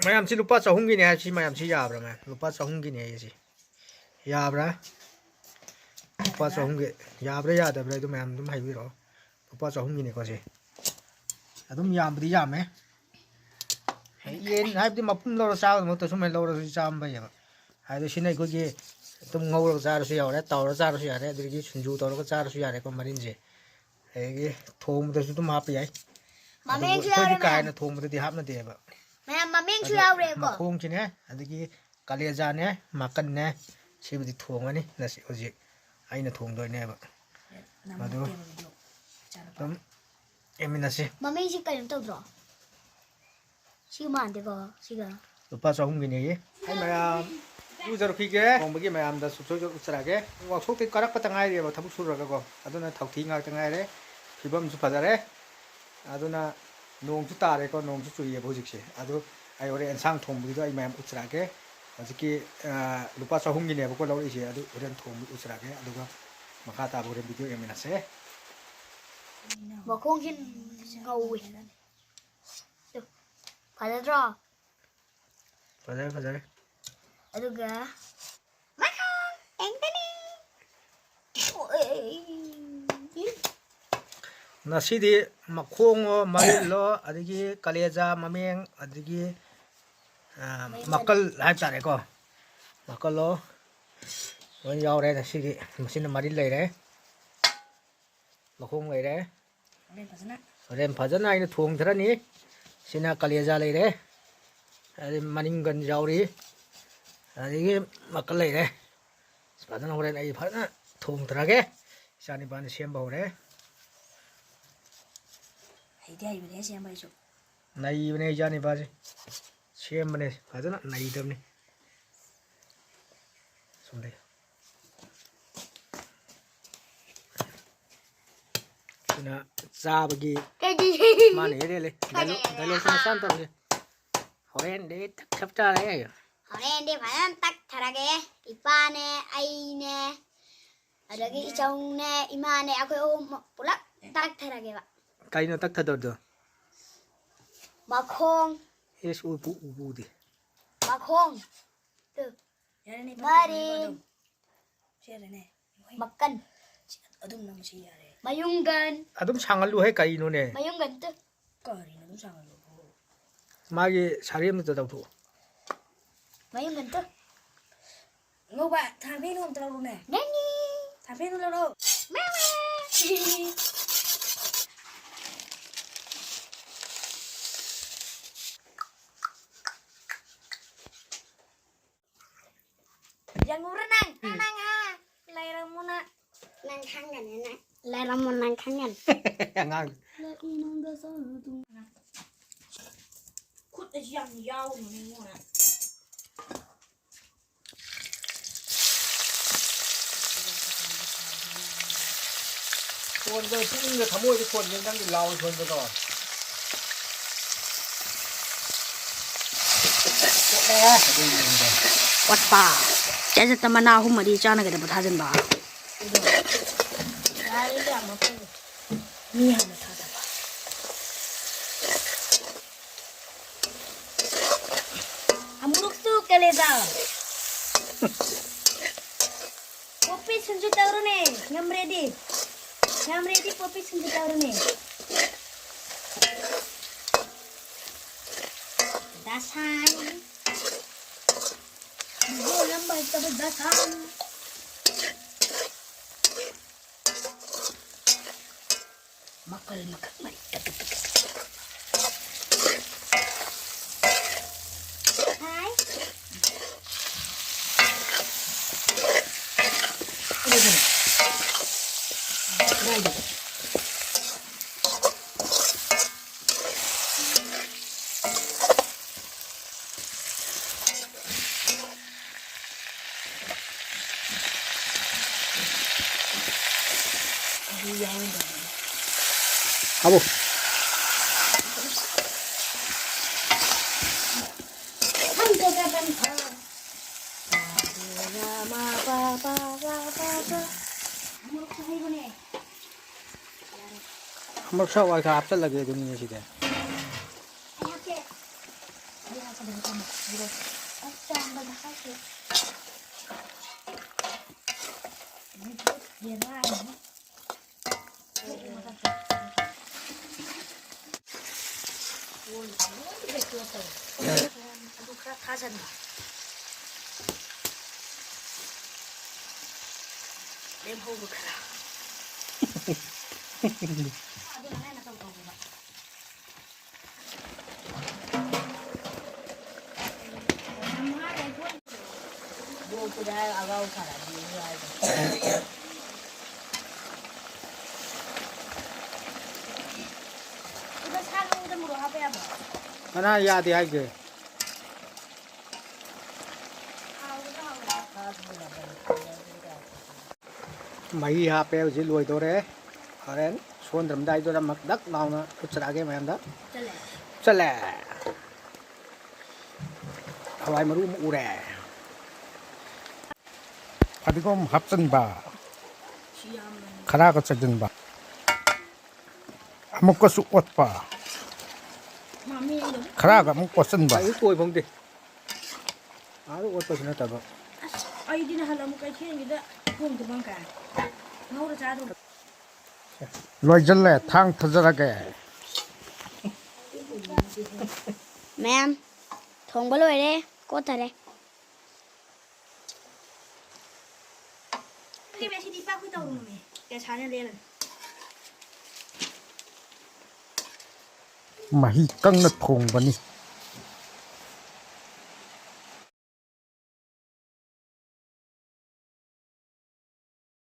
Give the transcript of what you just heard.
mayam si lupa chahum gi ne ha si mayam si yabra ma lupa chahum gi ne si yabra lupa chahum gi yabra yadabra du mayam dum haibi ro lupa chahum gi ne ko si adum yam bdi yam yen haibdi mapum lo sa mo to sumai lo ro cham ba ya hai do sinai ko gi tum ngau ro cha ro si yare taw ro cha ro si yare adu gi sunju to ro cha ro si yare ko marin je ai gi thom da su tum hap yai mameng chu yare kai na thom da di hap na de ba mameng chu yare ko khong chi ne adu gi kaleja ne makan ne si bdi thong ani na si oji ai na thong doi ne ba adu tum emina si mameng si kai to dro si man de ko si ga lupa chahum gi ne ye ai mayam ujar khige bonggi mayam da su su usrage wa sok ti karak patang ai re ba thabu sur raga ko aduna thauthi nga tang ai re phibam su phajare aduna nong su tare ko nong su chuye bojik se adu ai ore ensang thom bu do ai mayam usrage ajiki lupa chahum gi ne ba ko lo ri se adu oren thom usrage aduga makha ta bo re video emina se bo khong hin ngau wi phada dro phajare aduga makang engtani nasidi makhongo marilo adigi kaleja mameng adigi makal hai tare ko makalo wan yaw re nasigi masina maril lai re makhong lai re ren phajana ina thong thrani sina kaleja lai re adi maningan yawri adigi makal lai re phajana horen ai phajana thong thrage sani ban sem bau re idea ibne sem bai chu nai bne jani baje sem bne phajana nai damni sunde sina zabagi mane re le dalo sina san to le horen de thap ta re horen de phan tak tharage ipane aine adagi ichong ne imane akhoi om pulak tak tharage ba kaino tak thador do makhong es ubu di makhong tu mari sherene makan adum nam si yare mayunggan adum sangalu he kaino ne mayunggan tu kari nam sangalu magi sarem to dau thu mayunggan tu ngoba thabe nom tro ne nani thabe no lo mewe jangan urenang nang lai ramuna nang kangen na lai ramun nang kangen ngang kut yang yau ni ngonaคนเลยพุ่งเลยขโมยทุกคนยังตั้งอยู่เราชนไปก่อนวัดป่าเจ๊จะตะมานาหุ่มมาดีจ้านะกันเดี๋ยวมาทาจันบ่ามีอะไรทาจันบ่าamuruk tuh keleza kopi sunju tahu nih ngam ready kopi sunju tahu nih dasan bolam baik tapi dasan makal mari hai Abu. Hamburg sao ai khap rất là ghê dunia sih deh. จานมันจะเข้าเก็บเย็นมากเลยโอ้ยเด็กตัวโตดูค่าฉันเล่มพูดกันละดูแม่นะตรงๆแบบ Bukunya agak ukara di aja. Udah sekarang udah mau apa ya, Bang? mana ya di aja mấy HP chỉ lùi tôi đấy ở đây xuân tầm đây tôi đã mặc đất nào nó sẽ cái mà em đó sẽ là hỏi mà đúng u rẻ 파디곰 합선바 카라가 ጸ든바 아무것도 옷바 카라가 먹고 쓴바 이거 보이 봉디 아주 옷바 지났다 봐 아이디는 하려면 까지 튀는데 봄도 방가. 나오라 자도. 로이절레 탕 터져라게 Ma'am, thùng bơ lùi đi, cô thật đây. Cái bé đi bao cái tàu rồi mày. Cái chán này lên. 마히 깡나 통바니